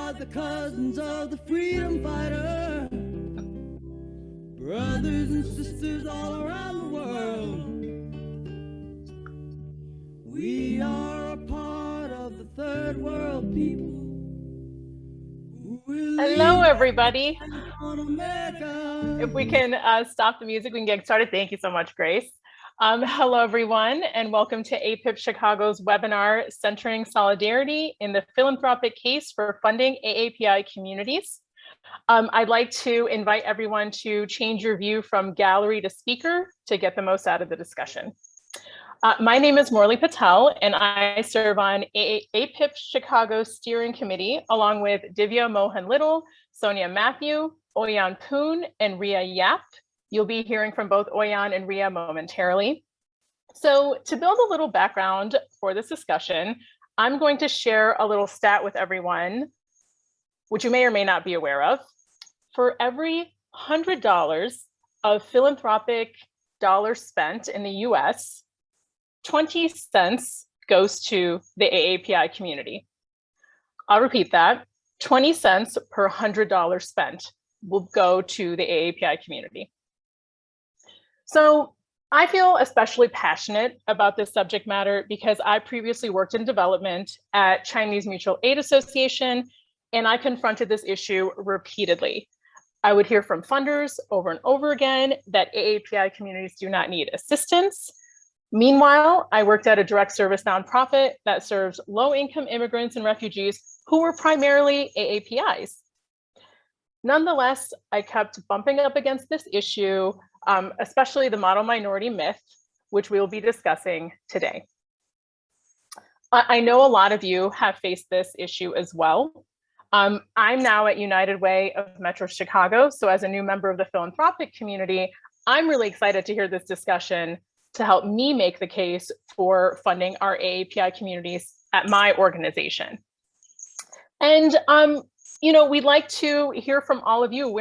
are the cousins of the freedom fighter, brothers and sisters all around the world. We are a part of the third world people. Hello, everybody. If we can stop the music, we can get started. Thank you so much, Grace. Hello, everyone, and welcome to AAPI Chicago's webinar, Centering Solidarity in the Philanthropic Case for Funding AAPI Communities. I'd like to invite everyone to change your view from gallery to speaker to get the most out of the discussion. My name is Morley Patel, and I serve on AAPI Chicago Steering Committee, along with Divya Mohan Little, Sonia Matthew, Oyan Poon, and Ria Yap. You'll be hearing from both Oyan and Ria momentarily. So to build a little background for this discussion, I'm going to share a little stat with everyone, which you may or may not be aware of. For every $100 of philanthropic dollars spent in the US, 20 cents goes to the AAPI community. I'll repeat that. 20 cents per $100 spent will go to the AAPI community. So I feel especially passionate about this subject matter because I previously worked in development at Chinese Mutual Aid Association, and I confronted this issue repeatedly. I would hear from funders over and over again that AAPI communities do not need assistance. Meanwhile, I worked at a direct service nonprofit that serves low-income immigrants and refugees who were primarily AAPIs. Nonetheless, I kept bumping up against this issue, especially the model minority myth, which we'll be discussing today. I know a lot of you have faced this issue as well. I'm now at United Way of Metro Chicago, so as a new member of the philanthropic community, I'm really excited to hear this discussion to help me make the case for funding our AAPI communities at my organization. And we'd like to hear from all of you.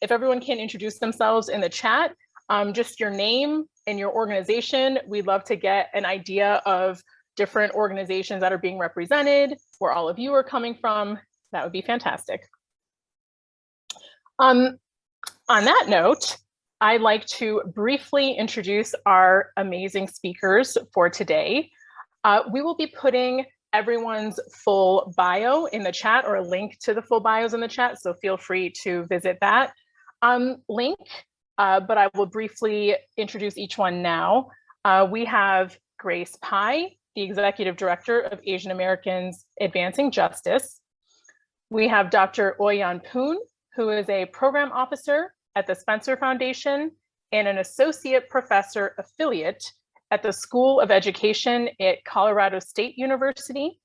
If everyone can introduce themselves in the chat, just your name and your organization. We'd love to get an idea of different organizations that are being represented, where all of you are coming from. That would be fantastic. On that note, I'd like to briefly introduce our amazing speakers for today. We will be putting everyone's full bio in the chat, or a link to the full bios in the chat, so feel free to visit that link, but I will briefly introduce each one now. We have Grace Pai, the Executive Director of Asian Americans Advancing Justice. We have Dr. Oyan Poon, who is a Program Officer at the Spencer Foundation and an Associate Professor Affiliate at the School of Education at Colorado State University.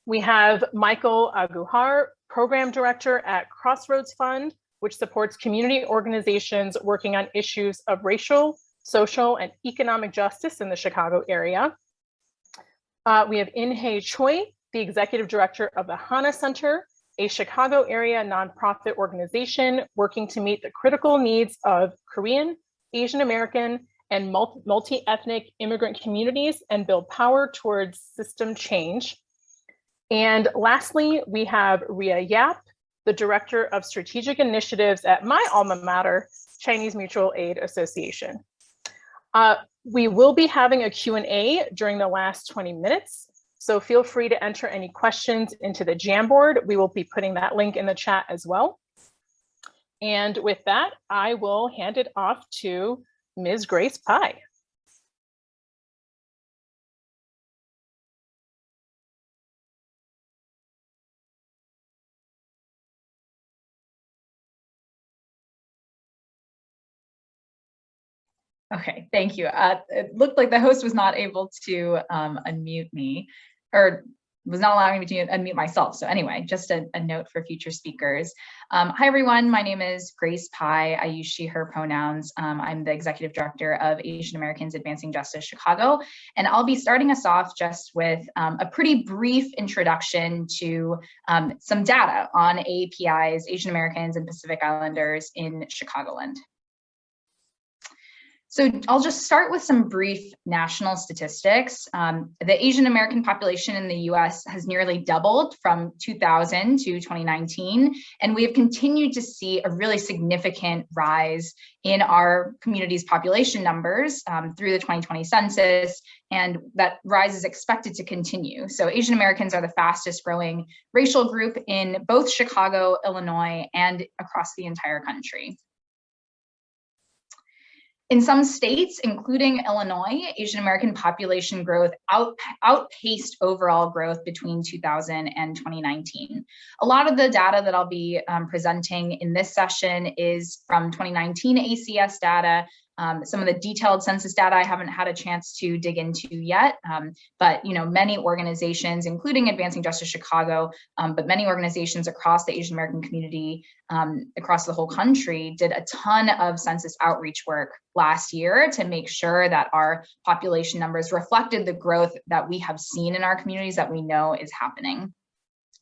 We have Michael Aguhar, Program Director at Crossroads Fund, which supports community organizations working on issues of racial, social, and economic justice in the Chicago area. We have In-Hae Choi, the Executive Director of the Hana Center, a Chicago area nonprofit organization working to meet the critical needs of Korean, Asian American, and multi-ethnic immigrant communities and build power towards system change. And lastly, we have Ria Yap, the Director of Strategic Initiatives at my alma mater, Chinese Mutual Aid Association. We will be having a Q&A during the last 20 minutes. So feel free to enter any questions into the Jamboard. We will be putting that link in the chat as well. And with that, I will hand it off to Ms. Grace Pai. Okay, thank you. It looked like the host was not able to unmute me, or was not allowing me to unmute myself. So anyway, just a note for future speakers. Hi, everyone. My name is Grace Pai. I use she, her pronouns. I'm the Executive Director of Asian Americans Advancing Justice Chicago. And I'll be starting us off just with a pretty brief introduction to some data on AAPIs, Asian Americans and Pacific Islanders in Chicagoland. So I'll just start with some brief national statistics. The Asian American population in the US has nearly doubled from 2000 to 2019, and we have continued to see a really significant rise in our community's population numbers through the 2020 census, and that rise is expected to continue. So Asian Americans are the fastest growing racial group in both Chicago, Illinois, and across the entire country. In some states, including Illinois, Asian American population growth outpaced overall growth between 2000 and 2019. A lot of the data that I'll be presenting in this session is from 2019 ACS data. Some of the detailed census data I haven't had a chance to dig into yet, but many organizations, including Advancing Justice Chicago, but many organizations across the Asian American community across the whole country did a ton of census outreach work last year to make sure that our population numbers reflected the growth that we have seen in our communities that we know is happening.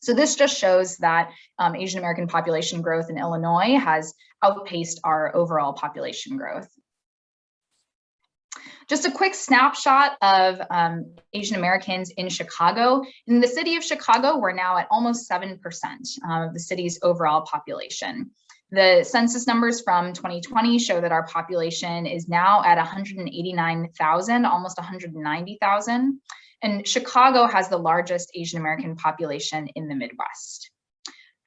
So this just shows that Asian American population growth in Illinois has outpaced our overall population growth. Just a quick snapshot of Asian Americans in Chicago. In the city of Chicago, we're now at almost 7% of the city's overall population. The census numbers from 2020 show that our population is now at 189,000, almost 190,000. And Chicago has the largest Asian American population in the Midwest.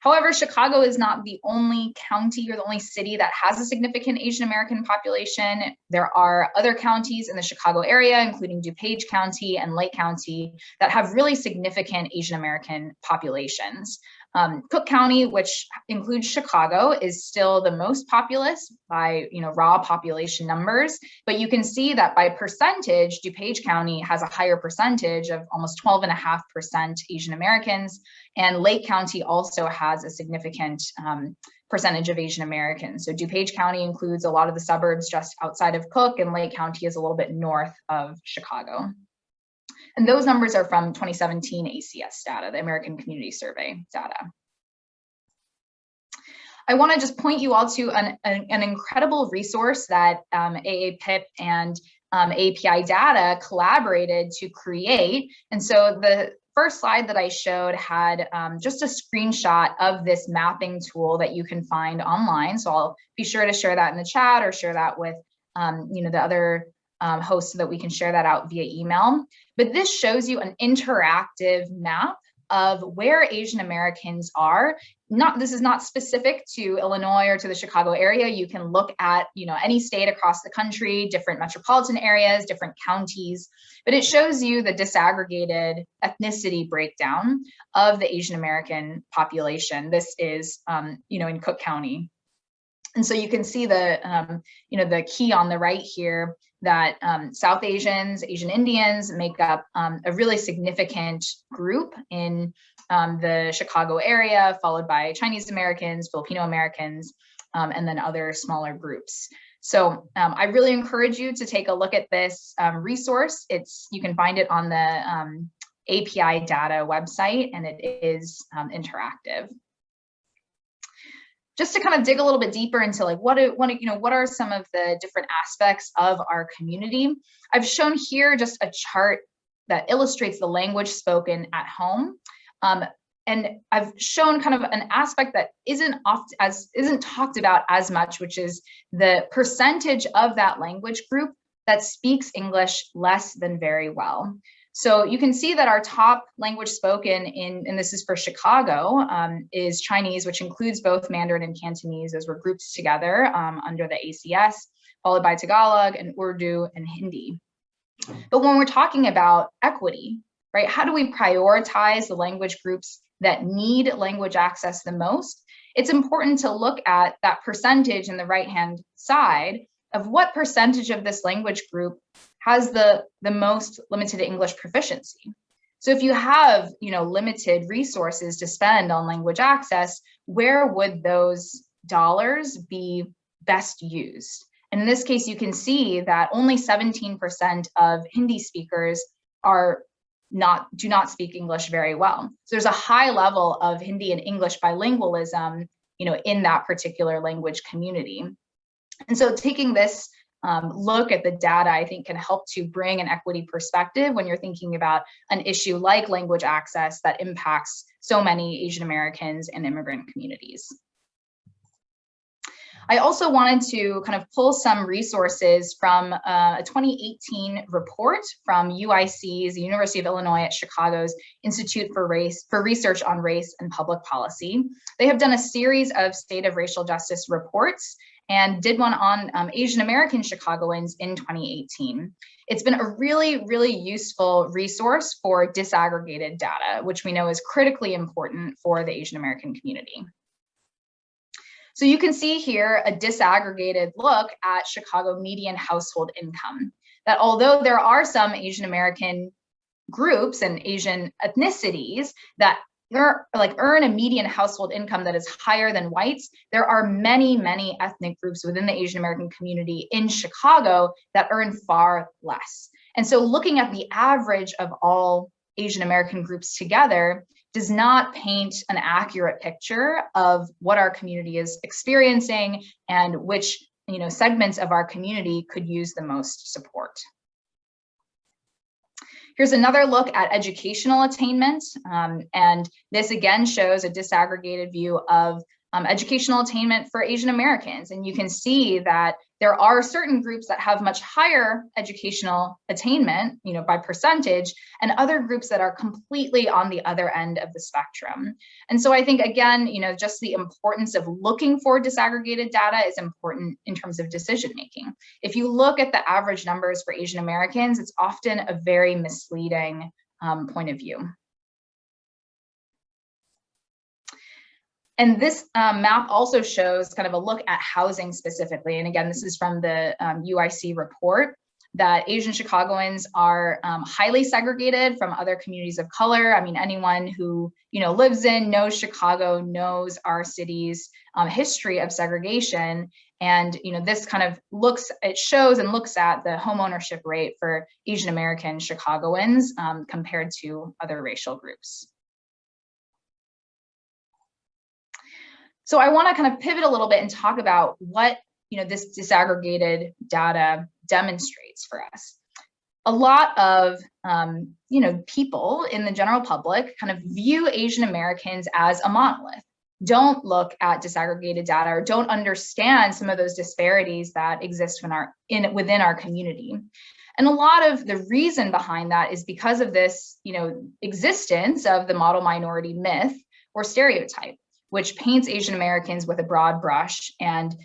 However, Chicago is not the only county or the only city that has a significant Asian American population. There are other counties in the Chicago area, including DuPage County and Lake County, that have really significant Asian American populations. Cook County, which includes Chicago, is still the most populous by raw population numbers, but you can see that by percentage, DuPage County has a higher percentage of almost 12.5% Asian Americans, and Lake County also has a significant percentage of Asian Americans. So DuPage County includes a lot of the suburbs just outside of Cook, and Lake County is a little bit north of Chicago. And those numbers are from 2017 ACS data, the American Community Survey data. I want to just point you all to an incredible resource that AAPI and AAPI data collaborated to create. And so the first slide that I showed had just a screenshot of this mapping tool that you can find online. So I'll be sure to share that in the chat or share that with the other hosts so that we can share that out via email. But this shows you an interactive map of where Asian Americans are. This is not specific to Illinois or to the Chicago area. You can look at any state across the country, different metropolitan areas, different counties, but it shows you the disaggregated ethnicity breakdown of the Asian American population. This is in Cook County. And so you can see the key on the right here that South Asians, Asian Indians make up a really significant group in the Chicago area, followed by Chinese Americans, Filipino Americans, and then other smaller groups. So I really encourage you to take a look at this resource. You can find it on the API data website, and it is interactive. Just to kind of dig a little bit deeper into what are some of the different aspects of our community. I've shown here just a chart that illustrates the language spoken at home. And I've shown kind of an aspect that isn't talked about as much, which is the percentage of that language group that speaks English less than very well. So you can see that our top language spoken and this is for Chicago, is Chinese, which includes both Mandarin and Cantonese as we're grouped together under the ACS, followed by Tagalog and Urdu and Hindi. But when we're talking about equity, right, how do we prioritize the language groups that need language access the most? It's important to look at that percentage in the right-hand side of what percentage of this language group has the most limited English proficiency. So if you have, limited resources to spend on language access, where would those dollars be best used? And in this case, you can see that only 17% of Hindi speakers do not speak English very well. So there's a high level of Hindi and English bilingualism, in that particular language community. And so taking this look at the data, I think, can help to bring an equity perspective when you're thinking about an issue like language access that impacts so many Asian Americans and immigrant communities. I also wanted to kind of pull some resources from a 2018 report from UIC's, the University of Illinois at Chicago's Institute for Research on Race and Public Policy. They have done a series of state of racial justice reports and did one on Asian American Chicagoans in 2018. It's been a really, really useful resource for disaggregated data, which we know is critically important for the Asian American community. So you can see here a disaggregated look at Chicago median household income, that although there are some Asian American groups and Asian ethnicities that earn a median household income that is higher than whites, there are many, many ethnic groups within the Asian American community in Chicago that earn far less. And so looking at the average of all Asian American groups together does not paint an accurate picture of what our community is experiencing and which segments of our community could use the most support. Here's another look at educational attainment, and this again shows a disaggregated view of educational attainment for Asian Americans. And you can see that there are certain groups that have much higher educational attainment, by percentage, and other groups that are completely on the other end of the spectrum. And so I think, again, just the importance of looking for disaggregated data is important in terms of decision making. If you look at the average numbers for Asian Americans, it's often a very misleading point of view. And this map also shows kind of a look at housing specifically. And again, this is from the UIC report, that Asian Chicagoans are highly segregated from other communities of color. I mean, anyone who lives in, knows Chicago, knows our city's history of segregation. And this kind of shows and looks at the home ownership rate for Asian American Chicagoans compared to other racial groups. So I want to kind of pivot a little bit and talk about what this disaggregated data demonstrates for us. A lot of people in the general public kind of view Asian Americans as a monolith, don't look at disaggregated data, or don't understand some of those disparities that exist within our community. And a lot of the reason behind that is because of this existence of the model minority myth or stereotype, which paints Asian Americans with a broad brush and,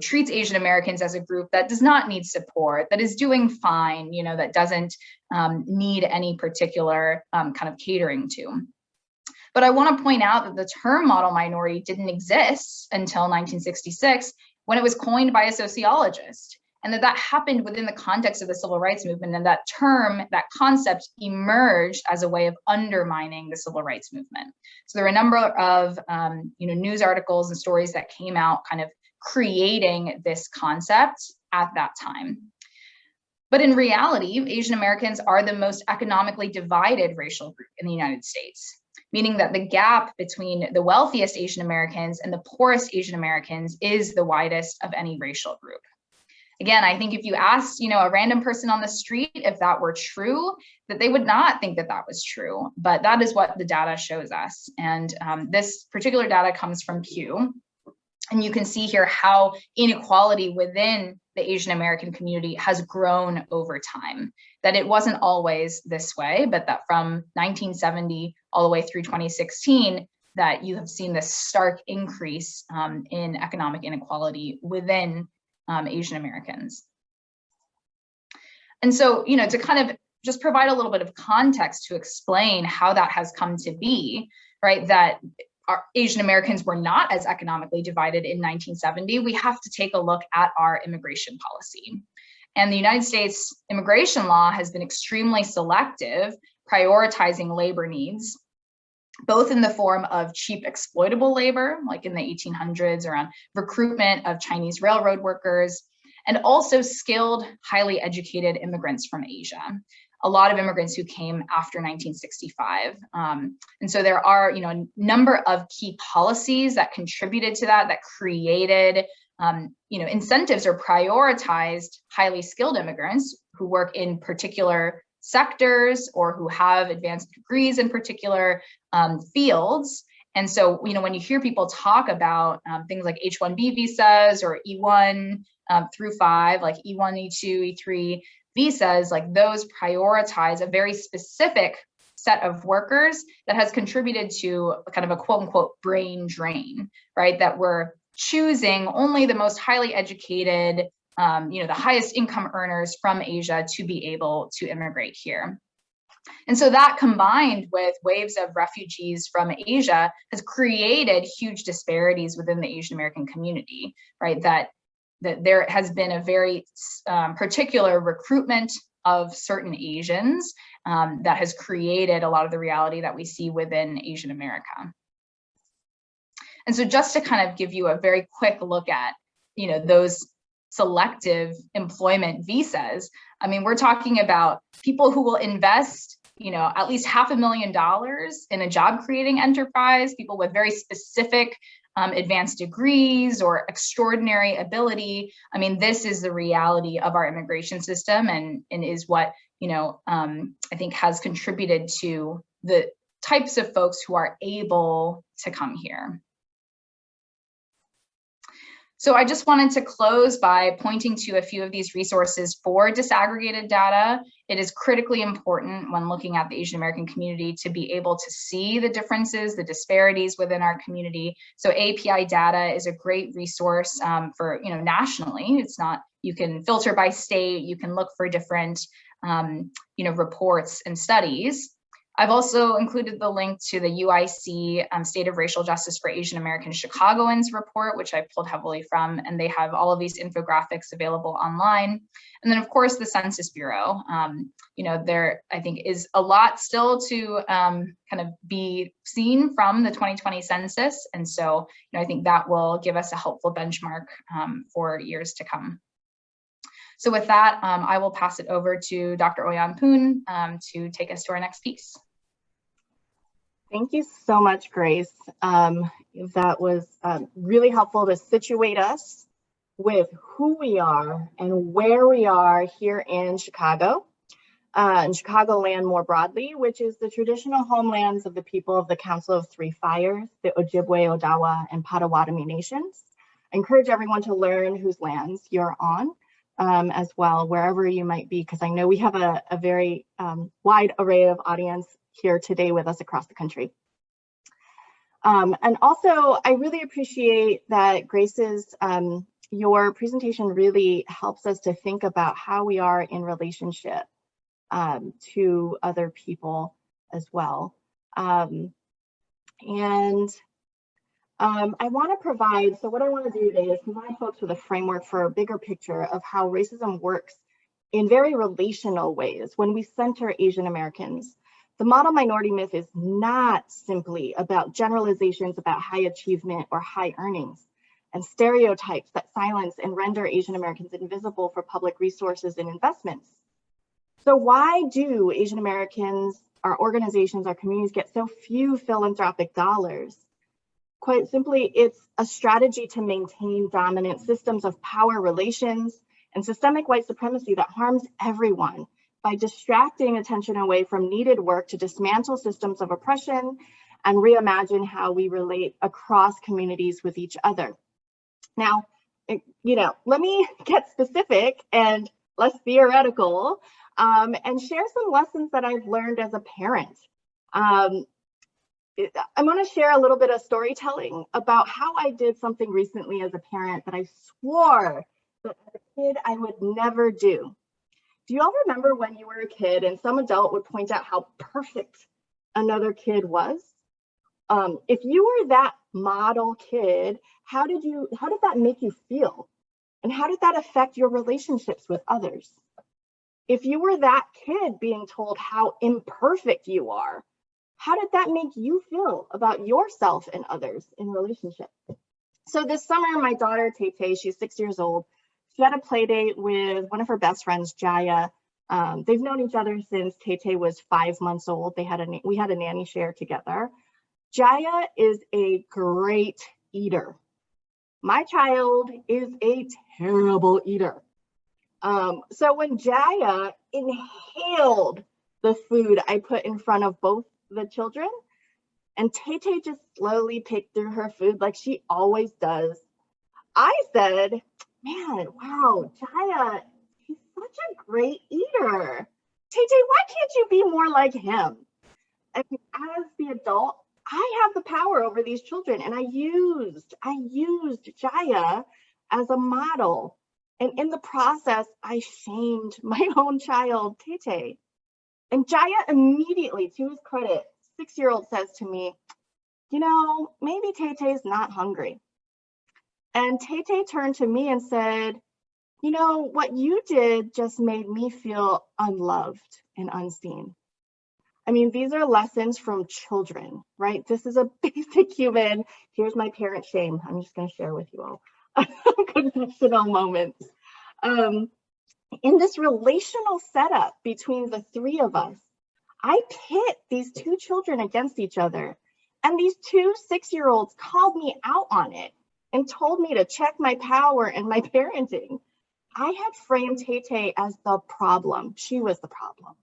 treats Asian Americans as a group that does not need support, that is doing fine, that doesn't need any particular kind of catering to. But I want to point out that the term model minority didn't exist until 1966, when it was coined by a sociologist. And that happened within the context of the civil rights movement, and that term, that concept, emerged as a way of undermining the civil rights movement. So there were a number of news articles and stories that came out kind of creating this concept at that time. But in reality, Asian Americans are the most economically divided racial group in the United States, meaning that the gap between the wealthiest Asian Americans and the poorest Asian Americans is the widest of any racial group. Again, I think if you asked, a random person on the street if that were true, that they would not think that that was true, but that is what the data shows us. And this particular data comes from Pew. And you can see here how inequality within the Asian American community has grown over time, that it wasn't always this way, but that from 1970 all the way through 2016, that you have seen this stark increase in economic inequality within Asian Americans. And so, to kind of just provide a little bit of context to explain how that has come to be, right, that our Asian Americans were not as economically divided in 1970, we have to take a look at our immigration policy. And the United States immigration law has been extremely selective, prioritizing labor needs, both in the form of cheap exploitable labor, like in the 1800s around recruitment of Chinese railroad workers, and also skilled, highly educated immigrants from Asia. A lot of immigrants who came after 1965. And so there are, a number of key policies that contributed to that, that created incentives are prioritized highly skilled immigrants who work in particular sectors or who have advanced degrees in particular fields. And so, when you hear people talk about things like H-1B visas or E1 through 5, like E1, E2, E3 visas, like those prioritize a very specific set of workers that has contributed to kind of a quote unquote brain drain, right? That we're choosing only the most highly educated, the highest income earners from Asia to be able to immigrate here. And so that combined with waves of refugees from Asia has created huge disparities within the Asian American community, right? That there has been a very particular recruitment of certain Asians that has created a lot of the reality that we see within Asian America. And so just to kind of give you a very quick look at, those selective employment visas, I mean, we're talking about people who will invest, at least $500,000 in a job creating enterprise, people with very specific advanced degrees or extraordinary ability. I mean, this is the reality of our immigration system and is what, I think has contributed to the types of folks who are able to come here. So I just wanted to close by pointing to a few of these resources for disaggregated data. It is critically important when looking at the Asian American community to be able to see the differences, the disparities within our community. So AAPI data is a great resource for, nationally. It's not, you can filter by state, you can look for different, reports and studies. I've also included the link to the UIC State of Racial Justice for Asian American Chicagoans report, which I pulled heavily from, and they have all of these infographics available online. And then of course, the Census Bureau, there I think is a lot still to kind of be seen from the 2020 census. And so, I think that will give us a helpful benchmark for years to come. So with that, I will pass it over to Dr. Oyan Poon to take us to our next piece. Thank you so much, Grace. That was really helpful to situate us with who we are and where we are here in Chicago, and Chicagoland more broadly, which is the traditional homelands of the people of the Council of Three Fires, the Ojibwe, Odawa, and Potawatomi nations. I encourage everyone to learn whose lands you're on as well, wherever you might be, because I know we have a very wide array of audience here today with us across the country. And also, I really appreciate that Grace's, your presentation really helps us to think about how we are in relationship to other people as well. I want to provide, so what I want to do today is provide folks with a framework for a bigger picture of how racism works in very relational ways when we center Asian Americans. The model minority myth is not simply about generalizations about high achievement or high earnings and stereotypes that silence and render Asian Americans invisible for public resources and investments. So why do Asian Americans, our organizations, our communities get so few philanthropic dollars? Quite simply, it's a strategy to maintain dominant systems of power relations and systemic white supremacy that harms everyone by distracting attention away from needed work to dismantle systems of oppression and reimagine how we relate across communities with each other. Now, let me get specific and less theoretical and share some lessons that I've learned as a parent. I'm going to share a little bit of storytelling about how I did something recently as a parent that I swore that as a kid I would never do. Do you all remember when you were a kid and some adult would point out how perfect another kid was? If you were that model kid, how did that make you feel? And how did that affect your relationships with others? If you were that kid being told how imperfect you are, how did that make you feel about yourself and others in relationship? So this summer, my daughter, Tay, she's 6 years old. She had a play date with one of her best friends, Jaya. They've known each other since Tay was 5 months old. We had a nanny share together. Jaya is a great eater. My child is a terrible eater. So when Jaya inhaled the food I put in front of both the children, and Tay Tay just slowly picked through her food like she always does, I said, man, wow, Jaya, he's such a great eater. Tay Tay, why can't you be more like him? And as the adult, I have the power over these children, and I used Jaya as a model. And in the process, I shamed my own child, Tay Tay. And Jaya immediately, to his credit, 6-year-old says to me, you know, maybe Tay Tay's not hungry. And Tay Tay turned to me and said, you know, what you did just made me feel unloved and unseen. I mean, these are lessons from children, right? This is a basic human. Here's my parent shame. I'm just going to share with you all confessional moments. In this relational setup between the three of us, I pit these two children against each other. And these two 6-year-olds called me out on it and told me to check my power and my parenting. I had framed Tay Tay as the problem. She was the problem.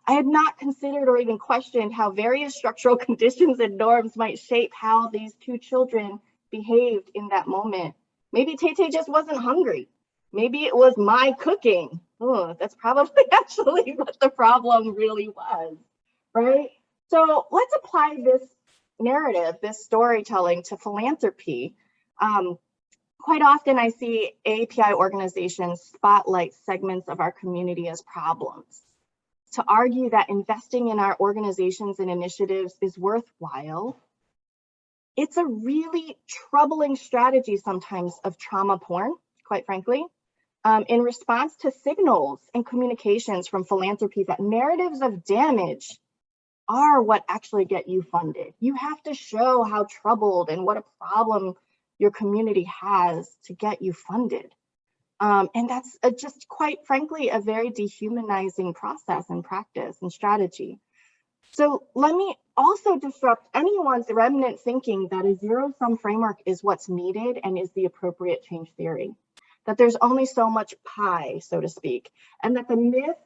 I had not considered or even questioned how various structural conditions and norms might shape how these two children behaved in that moment. Maybe Tay Tay just wasn't hungry. Maybe it was my cooking. Oh, that's probably actually what the problem really was, right? So let's apply this narrative, this storytelling to philanthropy. Quite often I see AAPI organizations spotlight segments of our community as problems. To argue that investing in our organizations and initiatives is worthwhile, it's a really troubling strategy sometimes of trauma porn, quite frankly, in response to signals and communications from philanthropy that narratives of damage are what actually get you funded. You have to show how troubled and what a problem your community has to get you funded. And that's just quite frankly, a very dehumanizing process and practice and strategy. So let me also disrupt anyone's remnant thinking that a zero-sum framework is what's needed and is the appropriate change theory. That there's only so much pie, so to speak, and that the myth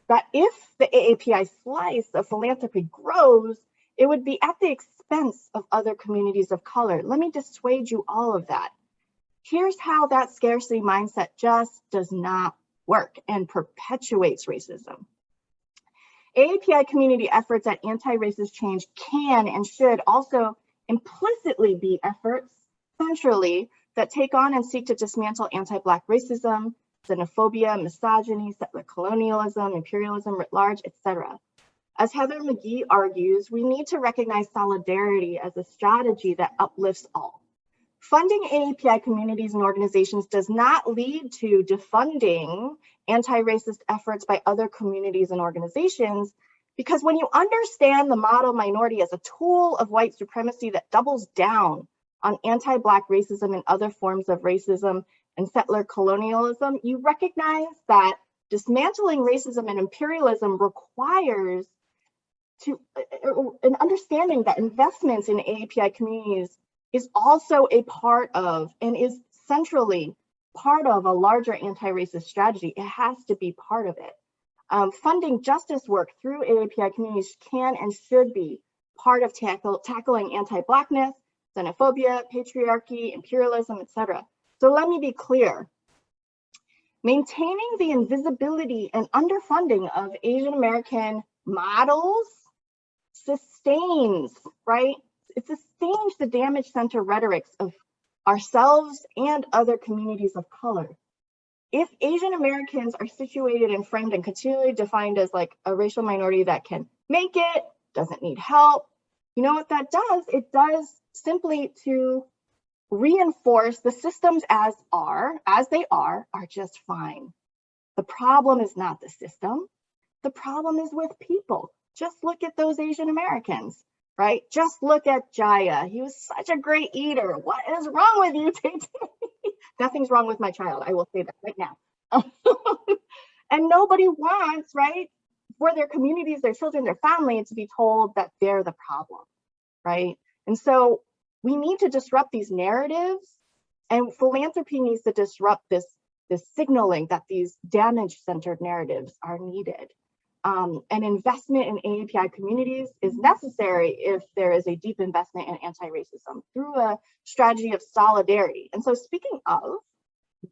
that if the AAPI slice of philanthropy grows, it would be at the expense of other communities of color. Let me dissuade you all of that. Here's how that scarcity mindset just does not work and perpetuates racism. AAPI community efforts at anti-racist change can and should also implicitly be efforts centrally that take on and seek to dismantle anti-Black racism, xenophobia, misogyny, settler colonialism, imperialism writ large, etc. As Heather McGee argues, we need to recognize solidarity as a strategy that uplifts all. Funding AAPI communities and organizations does not lead to defunding anti-racist efforts by other communities and organizations, because when you understand the model minority as a tool of white supremacy that doubles down on anti-Black racism and other forms of racism and settler colonialism, you recognize that dismantling racism and imperialism requires an understanding that investments in AAPI communities is also a part of and is centrally part of a larger anti-racist strategy. It has to be part of it. Funding justice work through AAPI communities can and should be part of tackling anti-Blackness, xenophobia, patriarchy, imperialism, etc. So let me be clear. Maintaining the invisibility and underfunding of Asian American models sustains, right? It sustains the damage center rhetorics of ourselves and other communities of color. If Asian Americans are situated and framed and continually defined as like a racial minority that can make it, doesn't need help, you know what that does? It does simply to reinforce the systems as they are just fine. The problem is not the system. The problem is with people. Just look at those Asian Americans. Right? Just look at Jaya. He was such a great eater. What is wrong with you, Tay Tay? Nothing's wrong with my child. I will say that right now. And nobody wants, right, for their communities, their children, their family to be told that they're the problem, right? And so we need to disrupt these narratives And philanthropy needs to disrupt this signaling that these damage-centered narratives are needed. And investment in AAPI communities is necessary if there is a deep investment in anti-racism through a strategy of solidarity. And so speaking of,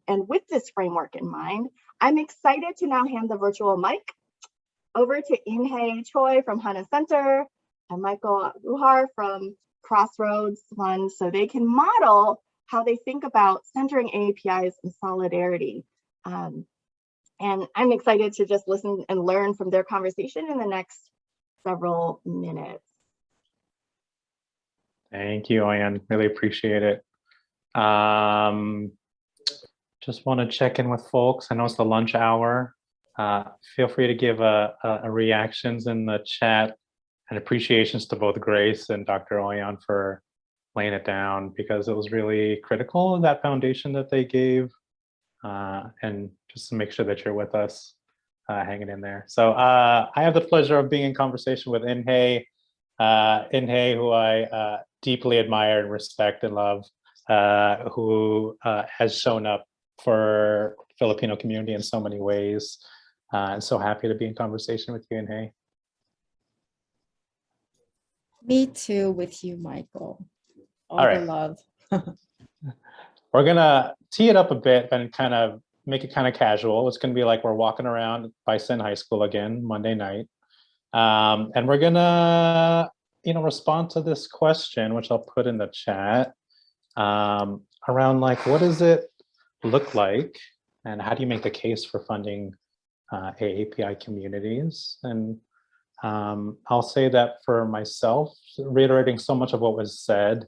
and with this framework in mind, I'm excited to now hand the virtual mic over to Inhae Choi from Hana Center and Michael Ruhar from Crossroads Fund, so they can model how they think about centering AAPIs in solidarity. And I'm excited to just listen and learn from their conversation in the next several minutes. Thank you, Oyan. Really appreciate it. Just want to check in with folks. I know it's the lunch hour. Feel free to give a reactions in the chat, and appreciations to both Grace and Dr. Oyan for laying it down, because it was really critical, that foundation that they gave, and just to make sure that you're with us, hanging in there. So I have the pleasure of being in conversation with Inhae, who I deeply admire and respect and love, who has shown up for Filipino community in so many ways. And so happy to be in conversation with you, Inhae. Me too, with you, Michael. All right. The love. We're gonna tee it up a bit and kind of make it kind of casual. It's gonna be like we're walking around Bison High School again, Monday night. And we're gonna, respond to this question, which I'll put in the chat, around like, what does it look like and how do you make the case for funding AAPI communities? And I'll say that for myself, reiterating so much of what was said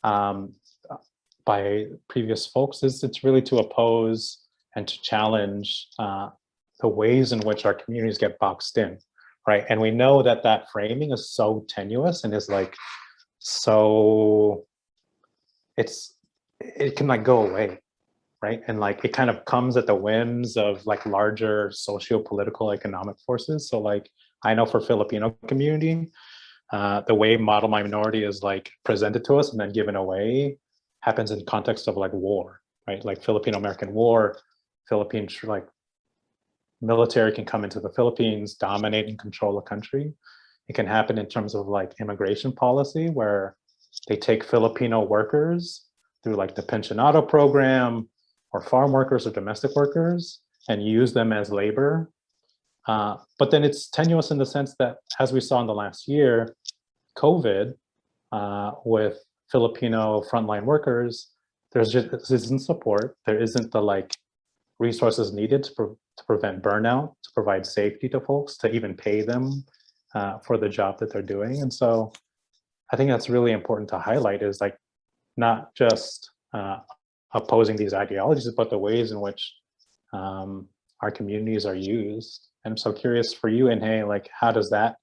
by previous folks, it's really to oppose and to challenge the ways in which our communities get boxed in, right? And we know that that framing is so tenuous and is like, so it can like go away, right? And like, it kind of comes at the whims of like larger socio-political economic forces. So like, I know for Filipino community, the way model minority is like presented to us and then given away happens in context of like war, right? Like Filipino-American War, Philippines, like military can come into the Philippines, dominate and control a country. It can happen in terms of like immigration policy, where they take Filipino workers through like the pensionado program, or farm workers or domestic workers, and use them as labor. But then it's tenuous in the sense that, as we saw in the last year, COVID, with Filipino frontline workers, there isn't support. There isn't the like resources needed to prevent burnout, to provide safety to folks, to even pay them for the job that they're doing. And so I think that's really important to highlight, is like not just opposing these ideologies, but the ways in which our communities are used. And I'm so curious for you, Inhae, like, how does that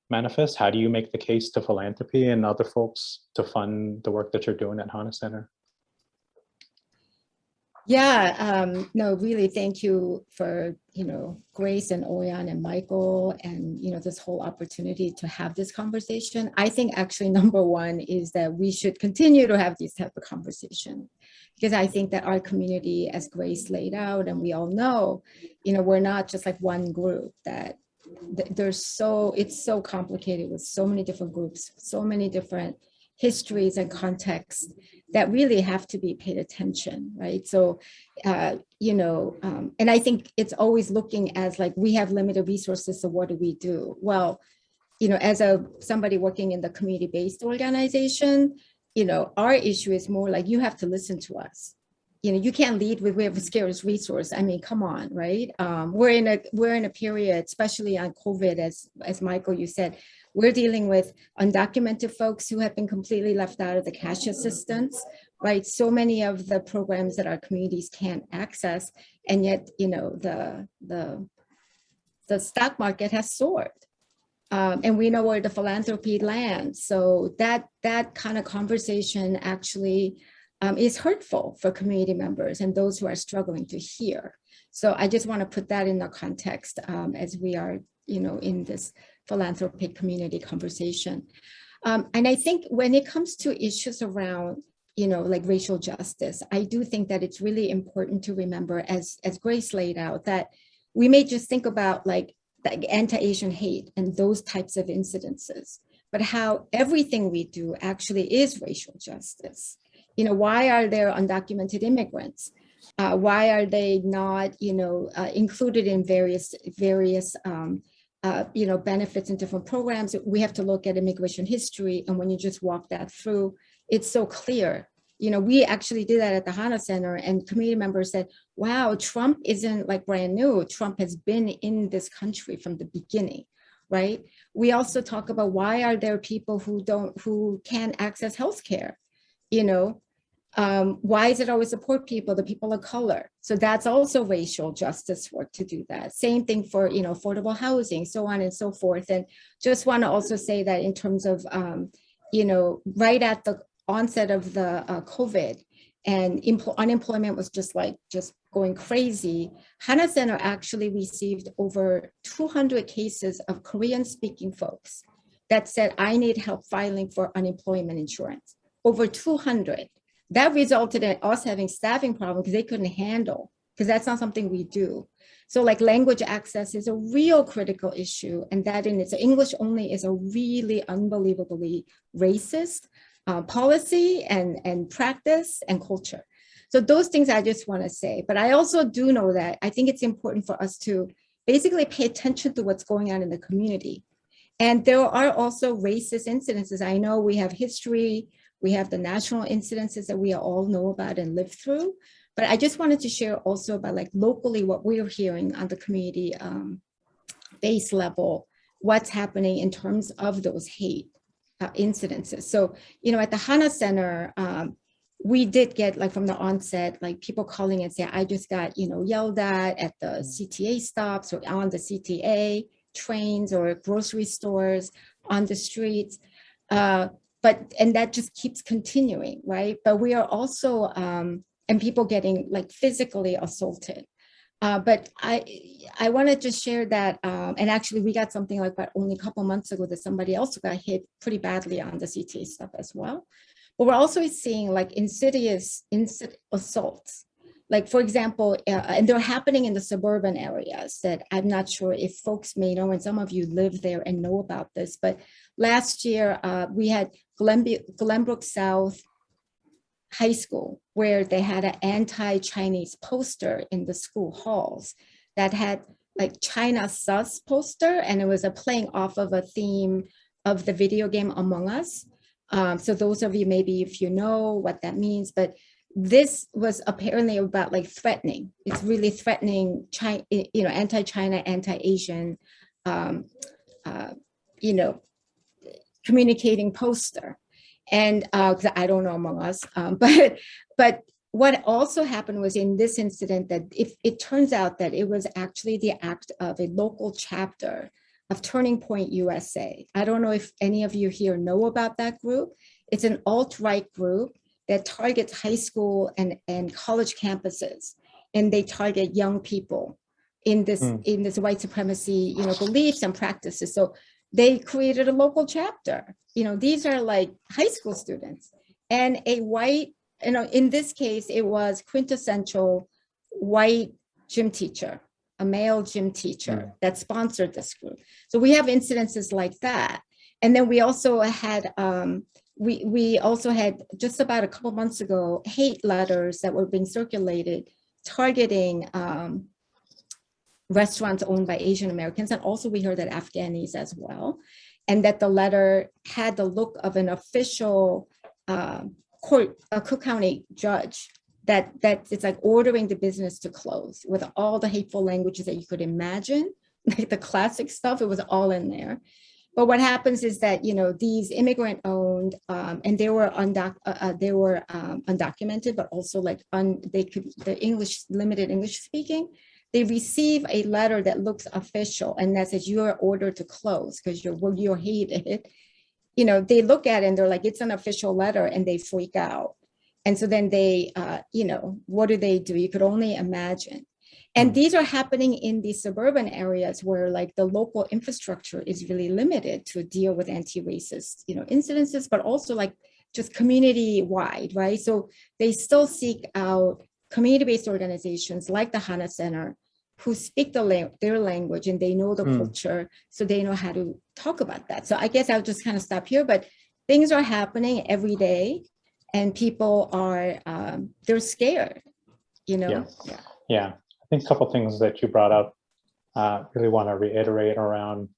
manifest? How do you make the case to philanthropy and other folks to fund the work that you're doing at Hana Center? Yeah, no, really, thank you for, Grace and Oyan and Michael and, this whole opportunity to have this conversation. I think actually number one is that we should continue to have these type of conversations, because I think that our community, as Grace laid out, and we all know, we're not just like one group, that it's so complicated with so many different groups, so many different histories and contexts that really have to be paid attention, right? So, and I think it's always looking as like, we have limited resources, so what do we do? Well, as somebody working in the community-based organization, our issue is more like, you have to listen to us. You can't lead with we have a scarce resource. I mean, come on, right? We're in a period, especially on COVID, as Michael, you said, we're dealing with undocumented folks who have been completely left out of the cash assistance, right? So many of the programs that our communities can't access, and yet, the stock market has soared. And we know where the philanthropy lands. So that kind of conversation actually is hurtful for community members and those who are struggling to hear. So I just want to put that in the context as we are, in this philanthropic community conversation. And I think when it comes to issues around like racial justice, I do think that it's really important to remember, as Grace laid out, that we may just think about like anti-Asian hate and those types of incidences, but how everything we do actually is racial justice. Why are there undocumented immigrants? Why are they not, included in various benefits and different programs? We have to look at immigration history, and when you just walk that through, it's so clear. We actually did that at the HANA Center, and community members said, wow, Trump isn't like brand new. Trump has been in this country from the beginning, right? We also talk about why are there people who can't access healthcare? Why is it always the poor people, the people of color? So that's also racial justice work to do that. Same thing for, affordable housing, so on and so forth. And just want to also say that in terms of, right at the onset of the COVID and unemployment was just going crazy, HANA Center actually received over 200 cases of Korean speaking folks that said, I need help filing for unemployment insurance. Over 200. That resulted in us having staffing problems because they couldn't handle, because that's not something we do. So like language access is a real critical issue, and that in its English only is a really unbelievably racist policy and practice and culture. So those things I just want to say, but I also do know that I think it's important for us to basically pay attention to what's going on in the community. And there are also racist incidences. I know we have history, we have the national incidences that we all know about and live through, but I just wanted to share also about like locally what we're hearing on the community base level, what's happening in terms of those hate incidences. So, at the HANA Center, we did get like from the onset, like people calling and saying, I just got, yelled at the CTA stops or on the CTA trains or grocery stores, on the streets. And that just keeps continuing, right? But we are also, and people getting like physically assaulted. But I want to just share that, and actually we got something like that only a couple months ago that somebody else got hit pretty badly on the CTA stuff as well. But we're also seeing like insidious assaults. Like for example, and they're happening in the suburban areas that I'm not sure if folks may know, and some of you live there and know about this, but last year we had Glenbrook South High School, where they had an anti-Chinese poster in the school halls that had like China sus poster, and it was a playing off of a theme of the video game Among Us. So those of you, maybe if you know what that means, but this was apparently about like threatening. It's really threatening China, anti-China, anti-Asian, communicating poster. And I don't know Among Us, but what also happened was in this incident that it turns out that it was actually the act of a local chapter of Turning Point USA. I don't know if any of you here know about that group. It's an alt-right group that targets high school and college campuses, and they target young people in this white supremacy, beliefs and practices. So they created a local chapter. These are like high school students, and a white, in this case, it was quintessential white gym teacher, a male gym teacher that sponsored this group. So we have incidences like that. And then we also had, we also had just about a couple months ago, hate letters that were being circulated targeting restaurants owned by Asian Americans. And also we heard that Afghanis as well. And that the letter had the look of an official Cook County judge that it's like ordering the business to close with all the hateful languages that you could imagine, like the classic stuff, it was all in there. But what happens is that, these immigrant owned, and they were undocumented, but also like limited English speaking, they receive a letter that looks official and that says you are ordered to close because you're hated. They look at it and they're like, it's an official letter, and they freak out. And so then they, what do? You could only imagine. And these are happening in these suburban areas where like the local infrastructure is really limited to deal with anti-racist, incidences, but also like just community-wide, right? So they still seek out community-based organizations like the HANA Center who speak their language and they know the culture, so they know how to talk about that. So I guess I'll just kind of stop here, but things are happening every day and people are, they're scared, you know? Yeah. I think a couple things that you brought up, really want to reiterate around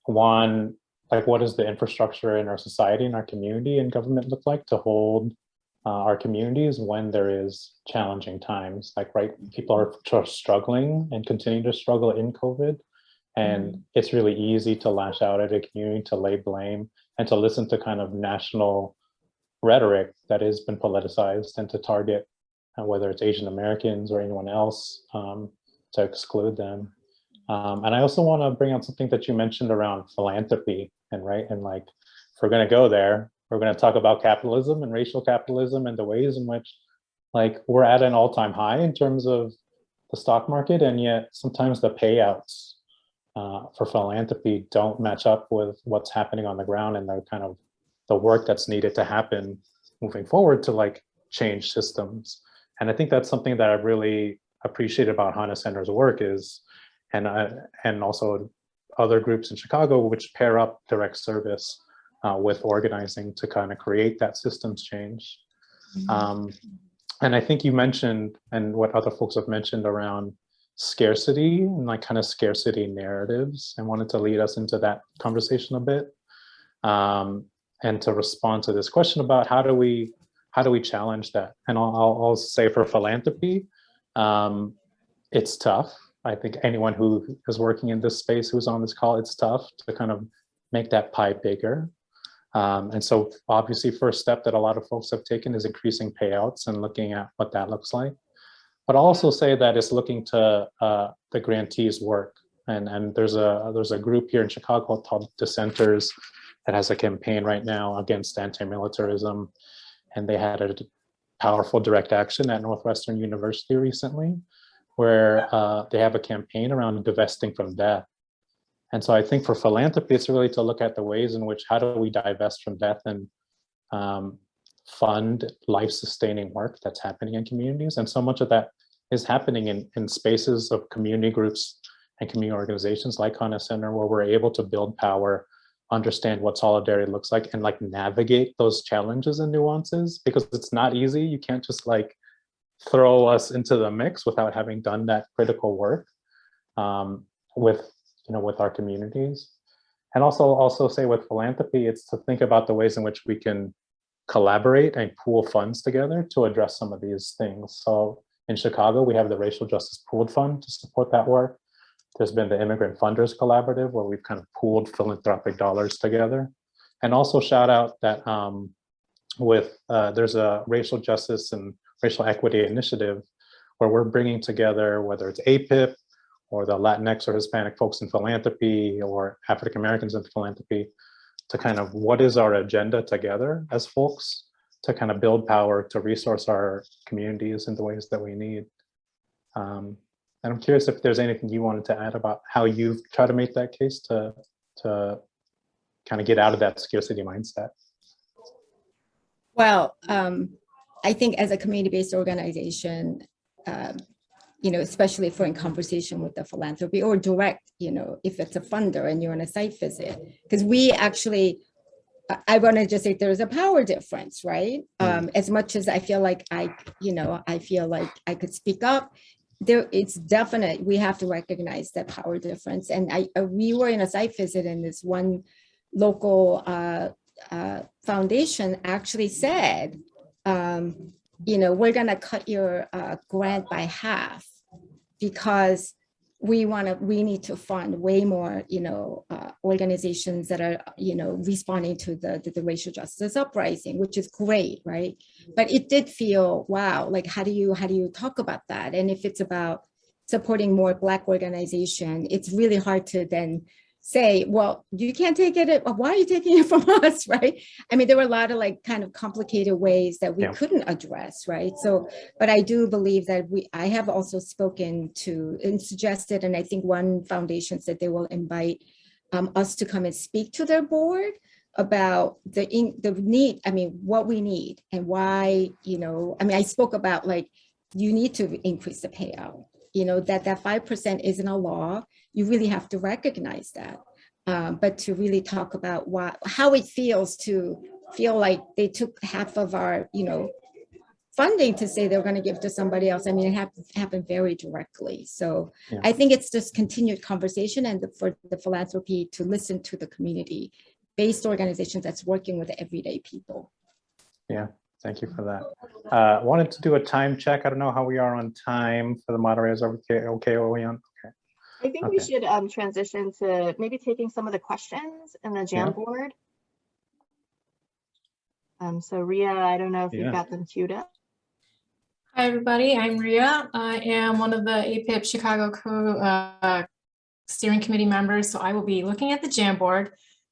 one, like what does the infrastructure in our society and our community and government look like to hold our communities when there is challenging times, like, right, people are struggling and continue to struggle in COVID. And it's really easy to lash out at a community, to lay blame and to listen to kind of national rhetoric that has been politicized and to target whether it's Asian Americans or anyone else, to exclude them. And I also want to bring out something that you mentioned around philanthropy, and right, and like, if we're going to go there, we're going to talk about capitalism and racial capitalism and the ways in which, like, we're at an all-time high in terms of the stock market, and yet sometimes the payouts for philanthropy don't match up with what's happening on the ground and the kind of the work that's needed to happen moving forward to like change systems. And I think that's something that I really appreciate about HANA Center's work is, and also other groups in Chicago, which pair up direct service with organizing to kind of create that systems change. And I think you mentioned, and what other folks have mentioned around scarcity and like kind of scarcity narratives, and wanted to lead us into that conversation a bit. And to respond to this question about how do we challenge that? And I'll say for philanthropy, it's tough. I think anyone who is working in this space who's on this call, it's tough to kind of make that pie bigger. And so obviously first step that a lot of folks have taken is increasing payouts and looking at what that looks like. But I'll also say that it's looking to the grantees' work. And there's a group here in Chicago called Dissenters that has a campaign right now against anti-militarism. And they had a powerful direct action at Northwestern University recently, where they have a campaign around divesting from death. And so I think for philanthropy, it's really to look at the ways in which, how do we divest from death and fund life-sustaining work that's happening in communities. And so much of that is happening in spaces of community groups and community organizations like HANA Center, where we're able to build power, understand what solidarity looks like, and like navigate those challenges and nuances, because it's not easy. You can't just like throw us into the mix without having done that critical work with our communities. And also say with philanthropy, it's to think about the ways in which we can collaborate and pool funds together to address some of these things. So in Chicago, we have the Racial Justice Pooled Fund to support that work. There's been the Immigrant Funders Collaborative, where we've kind of pooled philanthropic dollars together. And also shout out that there's a racial justice and racial equity initiative where we're bringing together, whether it's AAPI or the Latinx or Hispanic folks in philanthropy or African Americans in philanthropy, to kind of what is our agenda together as folks to kind of build power, to resource our communities in the ways that we need. And I'm curious if there's anything you wanted to add about how you try to make that case to kind of get out of that scarcity mindset. Well, I think as a community-based organization, especially if we're in conversation with the philanthropy or direct, if it's a funder and you're on a site visit, because we actually, I want to just say there's a power difference, right? As much as I feel like I feel like I could speak up, it's definite. We have to recognize that power difference. And we were in a site visit, and this one local foundation actually said, we're going to cut your grant by half because we need to fund way more, organizations that are, responding to the racial justice uprising, which is great, right? But it did feel, wow, like how do you talk about that? And if it's about supporting more Black organization, it's really hard to then say, well, you can't take it. Why are you taking it from us, right? I mean, there were a lot of like kind of complicated ways that we couldn't address, right? So, but I do believe that I have also spoken to and suggested, and I think one foundation said they will invite us to come and speak to their board about the need, I mean, what we need and why, I mean, I spoke about like, you need to increase the payout, that 5% isn't a law. You really have to recognize that. But to really talk about how it feels to feel like they took half of our, funding to say they're going to give to somebody else. I mean, it happened very directly. So yeah. I think it's just continued conversation and for the philanthropy to listen to the community-based organizations that's working with everyday people. Yeah, thank you for that. Wanted to do a time check. I don't know how we are on time for the moderators. Okay, are we on? Okay. I think we should transition to maybe taking some of the questions in the Jamboard. So Ria, I don't know if you've got them queued up. Hi, everybody. I'm Ria. I am one of the AAPI Chicago steering committee members. So I will be looking at the Jamboard.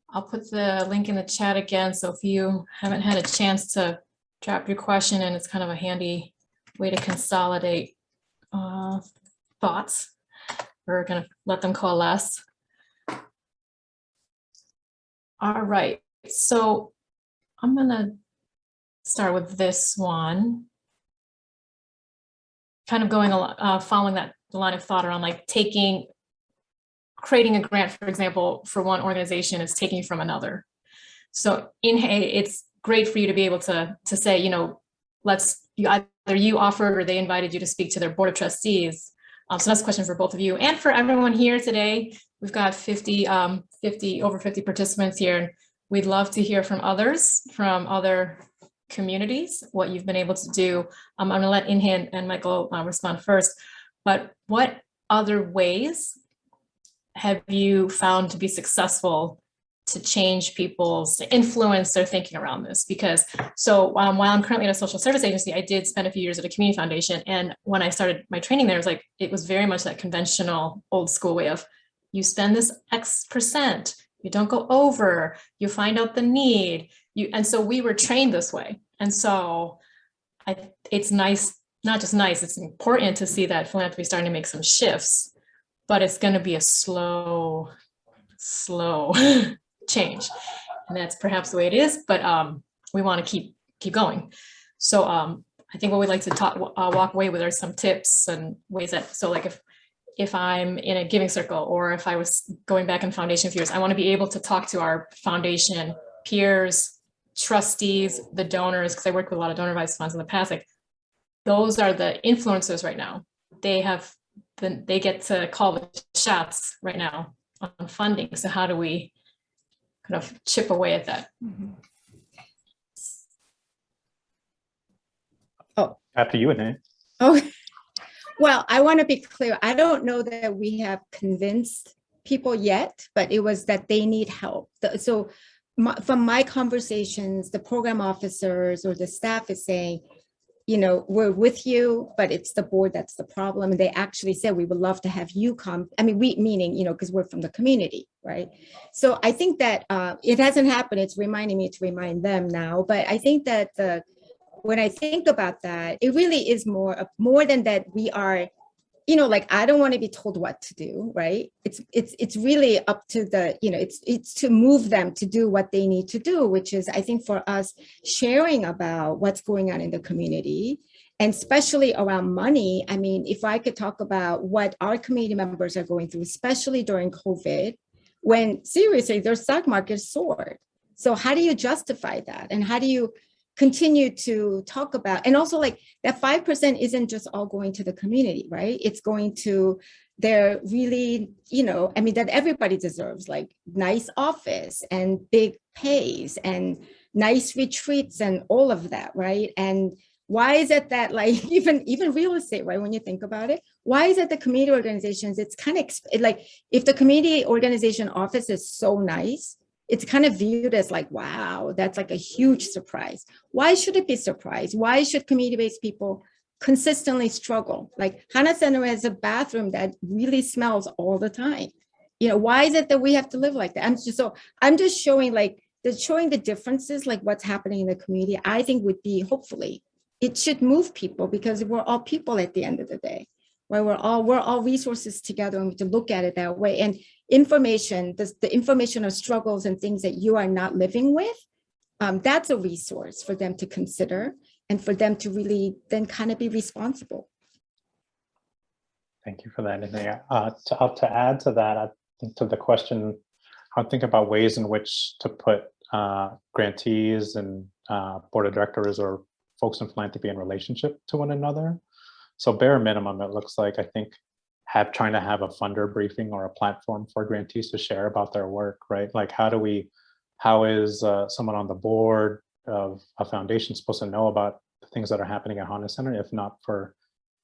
I'll put the link in the chat again. So if you haven't had a chance to drop your question, and it's kind of a handy way to consolidate thoughts, we're going to let them coalesce. All right. So I'm going to start with this one. Kind of going following that line of thought around like creating a grant, for example, for one organization is taking from another. So it's great for you to be able to say, either you offered or they invited you to speak to their board of trustees. So that's a question for both of you and for everyone here today. We've got over 50 participants here, and we'd love to hear from others from other communities, what you've been able to do. I'm going to let Inhan and Michael respond first, but what other ways have you found to be successful to change to influence their thinking around this? Because while I'm currently at a social service agency, I did spend a few years at a community foundation. And when I started my training there, it was very much that conventional old school way of, you spend this X%, you don't go over, you find out the need. And so we were trained this way. And so it's nice, not just nice, it's important to see that philanthropy starting to make some shifts, but it's going to be a slow change. And that's perhaps the way it is, but we want to keep going. So I think what we'd like to walk away with are some tips and ways that, so like if I'm in a giving circle, or if I was going back in foundation a few years, I want to be able to talk to our foundation peers, trustees, the donors, because I worked with a lot of donor advised funds in the past. Like, those are the influencers right now. They get to call the shots right now on funding. So how do we kind of chip away at that? Mm-hmm. Oh, after you, Annette. Oh, well, I want to be clear. I don't know that we have convinced people yet, but it was that they need help. So from my conversations, the program officers or the staff is saying, we're with you, but it's the board that's the problem. And they actually said, we would love to have you come. I mean, we meaning, because we're from the community, right? So I think that it hasn't happened. It's reminding me to remind them now. But I think that when I think about that, it really is more than that we are, I don't want to be told what to do, right? It's really up to it's to move them to do what they need to do, which is, I think, for us sharing about what's going on in the community, and especially around money. I mean, if I could talk about what our community members are going through, especially during COVID, when seriously their stock market soared. So how do you justify that? And how do you continue to talk about, and also like that 5% isn't just all going to the community, right? It's going to their really, that everybody deserves, like nice office and big pays and nice retreats and all of that, right? And why is it that like even real estate, right? When you think about it, why is it the community organizations, it's kind of like if the community organization office is so nice, it's kind of viewed as like, wow, that's like a huge surprise. Why should it be surprised? Why should community-based people consistently struggle? Like Hana Center has a bathroom that really smells all the time. Why is it that we have to live like that? I'm just showing the differences, like what's happening in the community. I think would be, hopefully, it should move people, because we're all people at the end of the day, where we're all resources together, and we to look at it that way. And information, the information of struggles and things that you are not living with, that's a resource for them to consider and for them to really then kind of be responsible. Thank you for that. And to add to that, I think to the question, I think about ways in which to put grantees and board of directors or folks in philanthropy in relationship to one another. So bare minimum, it looks like, I think, trying to have a funder briefing or a platform for grantees to share about their work, right? Like how is someone on the board of a foundation supposed to know about the things that are happening at Honda Center, if not for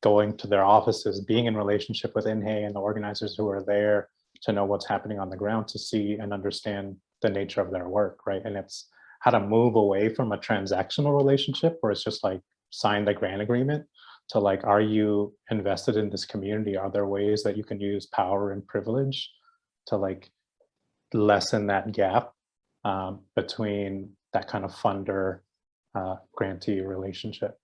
going to their offices, being in relationship with INHE and the organizers who are there to know what's happening on the ground, to see and understand the nature of their work, right? And it's how to move away from a transactional relationship where it's just like sign the grant agreement to like, are you invested in this community? Are there ways that you can use power and privilege to like lessen that gap between that kind of funder grantee relationship?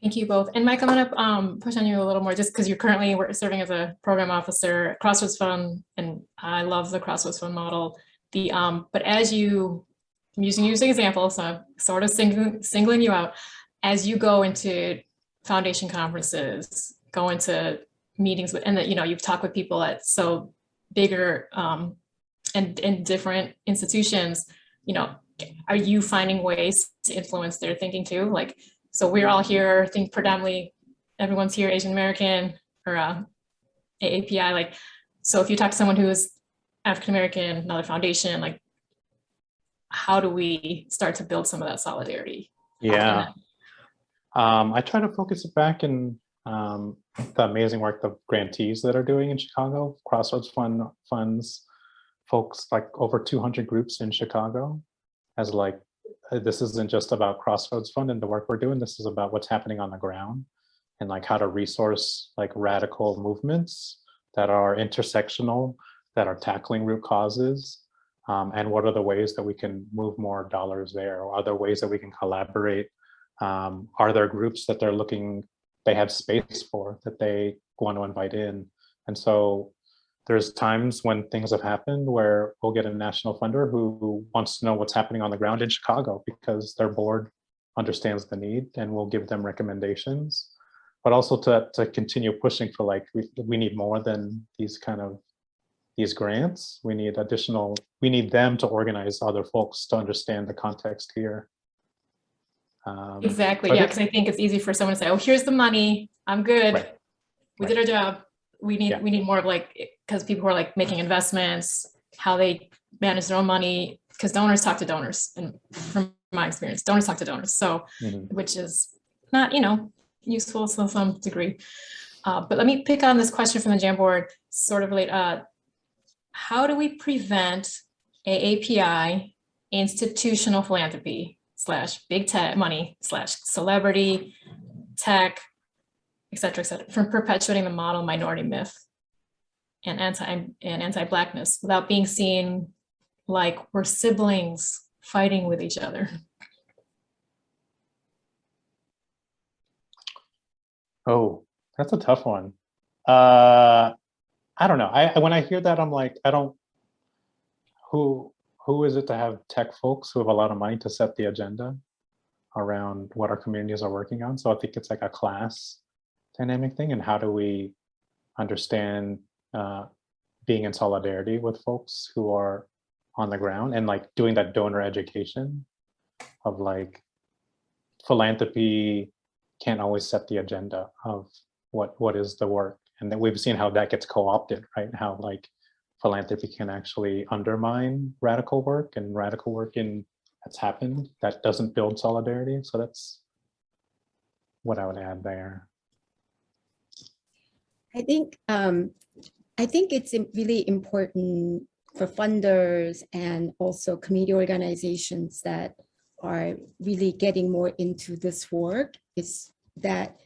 Thank you both. And Mike, I'm gonna push on you a little more just because you're currently serving as a program officer at Crossroads Fund, and I love the Crossroads Fund model. But as I'm using you as an example, so I'm sort of singling you out, as you go into foundation conferences, go into meetings with, and that, you know, you've talked with people at so bigger and different institutions, you know, are you finding ways to influence their thinking too? Like, so we're all here, I think predominantly everyone's here Asian American or AAPI. Like, so if you talk to someone who is African American, another foundation, like, how do we start to build some of that solidarity? Yeah, I try to focus it back in the amazing work the grantees that are doing in Chicago. Crossroads Fund funds folks like over 200 groups in Chicago as like, this isn't just about Crossroads Fund and the work we're doing, this is about what's happening on the ground and like how to resource like radical movements that are intersectional, that are tackling root causes, and what are the ways that we can move more dollars there, or other ways that we can collaborate. Are there groups that they have space for that they want to invite in? And so there's times when things have happened where we'll get a national funder who wants to know what's happening on the ground in Chicago because their board understands the need, and we'll give them recommendations. But also to continue pushing for like, we need more than these grants. We need them to organize other folks to understand the context here. Exactly, yeah, because I think it's easy for someone to say, oh, here's the money, I'm good. Right. We did our job. We need more of like, because people who are like making investments, how they manage their own money, because donors talk to donors, and from my experience, donors talk to donors. So, which is not, you know, useful to some degree. But let me pick on this question from the Jamboard, sort of relate. How do we prevent AAPI institutional philanthropy / big tech money / celebrity tech, et cetera, from perpetuating the model minority myth and anti-Blackness without being seen like we're siblings fighting with each other? Oh, that's a tough one. I don't know. When I hear that, I'm like, who is it to have tech folks who have a lot of money to set the agenda around what our communities are working on? So I think it's like a class dynamic thing. And how do we understand being in solidarity with folks who are on the ground, and like doing that donor education of like, philanthropy can't always set the agenda of what is the work. And then we've seen how that gets co-opted, right? How like philanthropy can actually undermine radical work, and radical work that's happened that doesn't build solidarity. So that's what I would add there. I think it's really important for funders and also community organizations that are really getting more into this work, is that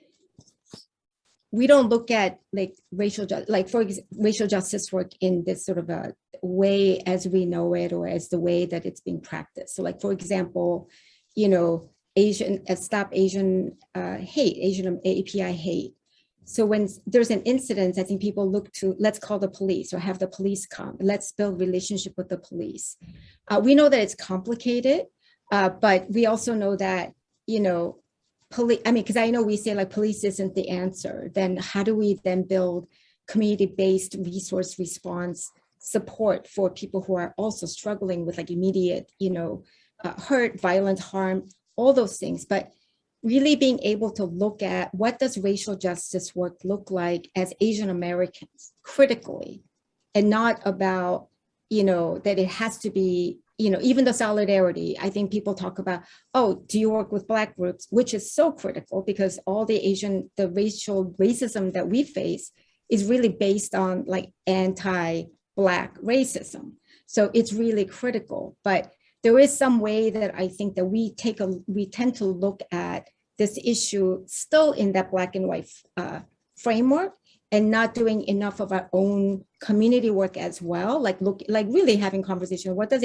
we don't look at like racial justice work in this sort of a way as we know it, or as the way that it's being practiced. So like, for example, you know, stop Asian hate, Asian AAPI hate. So when there's an incident, I think people look to, let's call the police or have the police come. Let's build relationship with the police. We know that it's complicated, but we also know that, you know, because I know we say like police isn't the answer. Then how do we then build community-based resource response support for people who are also struggling with like immediate, you know, hurt, violent harm, all those things. But really being able to look at what does racial justice work look like as Asian Americans critically, and not about, you know, that it has to be, you know, even the solidarity. I think people talk about, oh, do you work with Black groups, which is so critical because all the racial racism that we face is really based on like anti-Black racism. So it's really critical, but there is some way that I think that we tend to look at this issue still in that Black and white framework, and not doing enough of our own community work as well. Like really having conversation. What does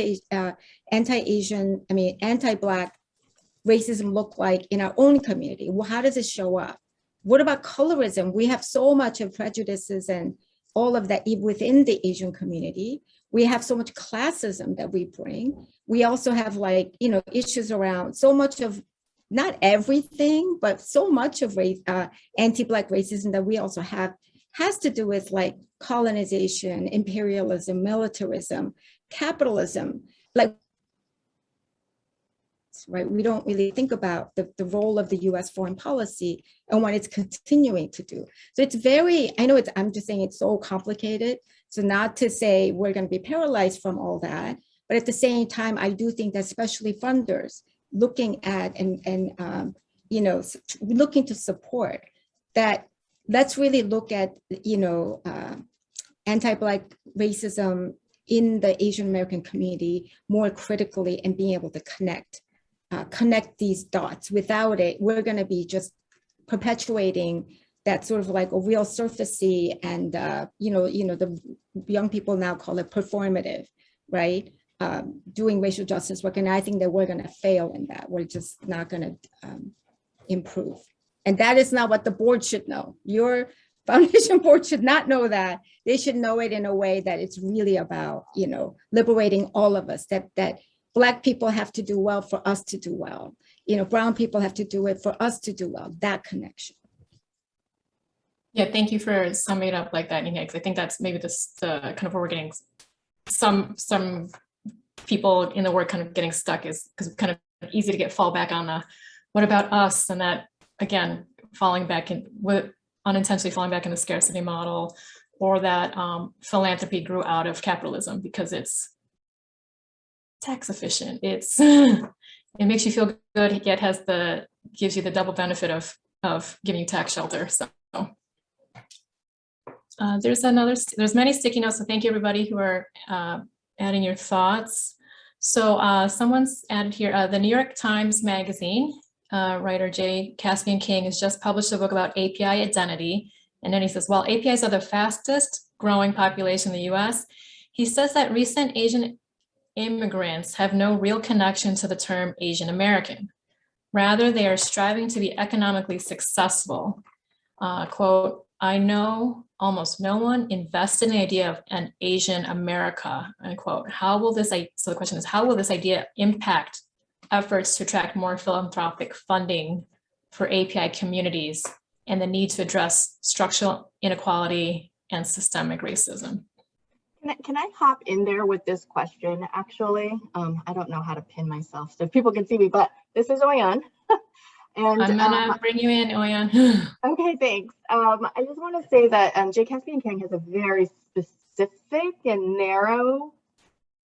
anti-Black racism look like in our own community? Well, how does it show up? What about colorism? We have so much of prejudices and all of that within the Asian community. We have so much classism that we bring. We also have like, you know, issues around so much of, not everything, but so much of anti-Black racism that we also have has to do with like colonization, imperialism, militarism, capitalism, like, right? We don't really think about the role of the US foreign policy and what it's continuing to do. So it's very, I'm just saying it's so complicated. So not to say we're going to be paralyzed from all that, but at the same time, I do think that especially funders looking at and you know, looking to support that, let's really look at, you know, anti-Black racism in the Asian American community more critically and being able to connect these dots. Without it, we're going to be just perpetuating that sort of like a real surfacey and, you know, the young people now call it performative, right? Doing racial justice work. And I think that we're going to fail in that. We're just not going to improve. And that is not what the board should know. Your foundation board should not know that. They should know it in a way that it's really about, you know, liberating all of us, that Black people have to do well for us to do well. You know, brown people have to do it for us to do well, that connection. Yeah, thank you for summing it up like that, Nina, because I think that's maybe the kind of where we're getting some people in the work kind of getting stuck, is because it's kind of easy to fall back on the what about us, and that again unintentionally falling back in the scarcity model, or that philanthropy grew out of capitalism because it's tax efficient. It makes you feel good, yet gives you the double benefit of giving you tax shelter. So there's many sticky notes. So thank you everybody who are adding your thoughts. So someone's added here, the New York Times Magazine, writer J. Caspian King has just published a book about API identity. And then he says, while APIs are the fastest growing population in the US, he says that recent Asian immigrants have no real connection to the term Asian American. Rather, they are striving to be economically successful. Quote, I know almost no one invested in the idea of an Asian America, unquote. So the question is, how will this idea impact efforts to attract more philanthropic funding for API communities and the need to address structural inequality and systemic racism? Can I hop in there with this question, actually? I don't know how to pin myself so people can see me, but this is Oyan. And I'm gonna bring you in, Oyan. Okay, thanks. I just want to say that J. Caspian King has a very specific and narrow,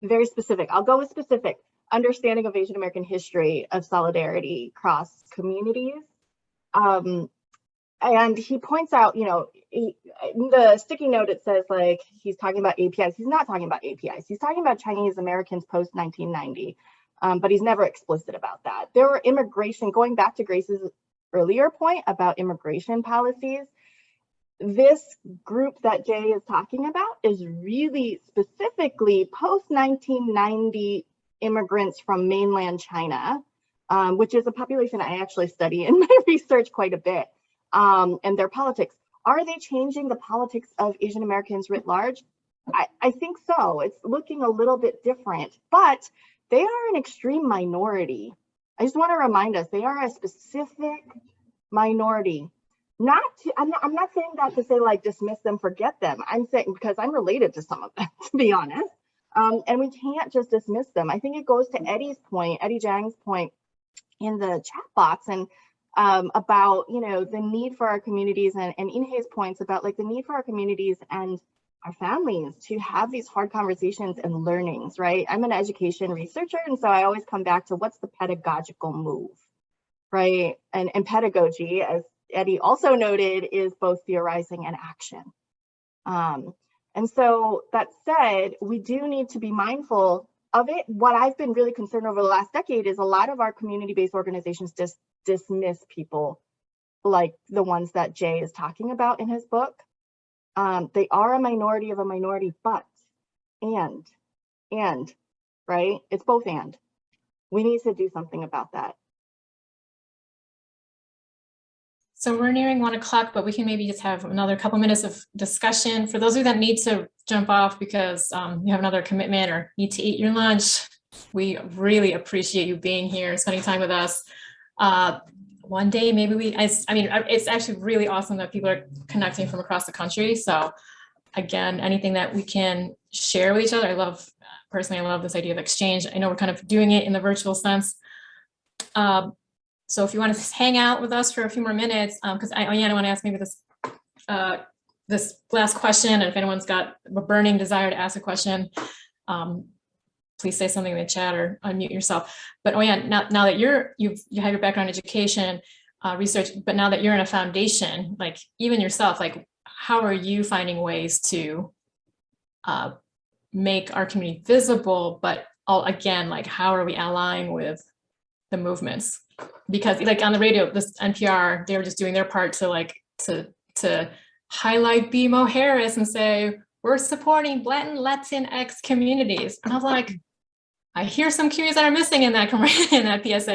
very specific, I'll go with specific, understanding of Asian American history of solidarity across communities. And he points out, you know, in the sticky note, it says like he's talking about APIs. He's not talking about APIs. He's talking about Chinese Americans post 1990, but he's never explicit about that. There were immigration, going back to Grace's earlier point about immigration policies. This group that Jay is talking about is really specifically post 1990 immigrants from mainland China which is a population I actually study in my research quite a bit, and their politics. Are they changing the politics of Asian Americans writ large? I think so. It's looking a little bit different, but they are an extreme minority. I just want to remind us, they are a specific minority. I'm not saying that to say like dismiss them, forget them. I'm saying because I'm related to some of them, to be honest. And we can't just dismiss them. I think it goes to Eddie Jiang's point in the chat box, and about, you know, the need for our communities, and Inhe's points about like the need for our communities and our families to have these hard conversations and learnings, right? I'm an education researcher, and so I always come back to what's the pedagogical move, right? And pedagogy, as Eddie also noted, is both theorizing and action. And so that said, we do need to be mindful of it. What I've been really concerned over the last decade is a lot of our community-based organizations just dismiss people like the ones that Jay is talking about in his book. They are a minority of a minority, but, and, right? It's both and. We need to do something about that. So we're nearing 1 o'clock, but we can maybe just have another couple minutes of discussion. For those of you that need to jump off because you have another commitment or need to eat your lunch, we really appreciate you being here, spending time with us. One day, maybe I mean, it's actually really awesome that people are connecting from across the country. So again, anything that we can share with each other. Personally, I love this idea of exchange. I know we're kind of doing it in the virtual sense. So if you want to hang out with us for a few more minutes, because I want to ask maybe this last question, and if anyone's got a burning desire to ask a question, please say something in the chat or unmute yourself. But now that you have your background in education, research, but now that you're in a foundation, like even yourself, like how are you finding ways to make our community visible, but again, like how are we allying with the movements? Because like on the radio, this NPR, they were just doing their part to highlight BMO Harris and say, we're supporting Black and Latinx communities. And I was like, I hear some cues that are missing in that PSA.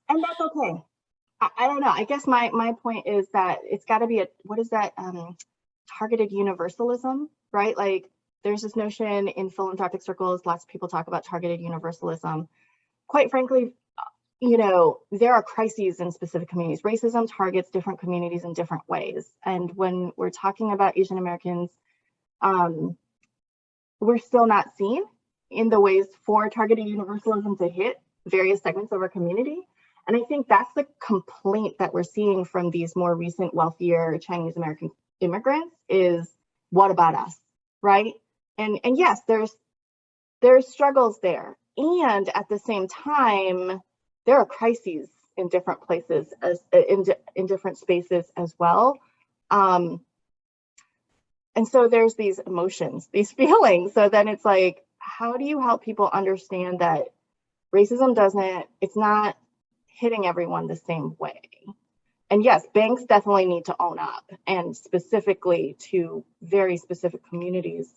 And that's okay. I don't know. I guess my point is that it's got to be targeted universalism, right? Like there's this notion in philanthropic circles, lots of people talk about targeted universalism. Quite frankly, you know, there are crises in specific communities. Racism targets different communities in different ways. And when we're talking about Asian Americans, we're still not seen in the ways for targeted universalism to hit various segments of our community. And I think that's the complaint that we're seeing from these more recent wealthier Chinese American immigrants is, what about us, right? And yes, there's struggles there. And at the same time, there are crises in different places, in different spaces as well. And so there's these emotions, these feelings. So then it's like, how do you help people understand that racism it's not hitting everyone the same way? And yes, banks definitely need to own up, and specifically to very specific communities.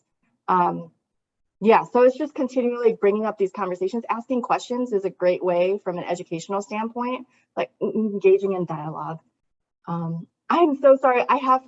Yeah, so it's just continually bringing up these conversations. Asking questions is a great way from an educational standpoint, like engaging in dialogue. I'm so sorry, I have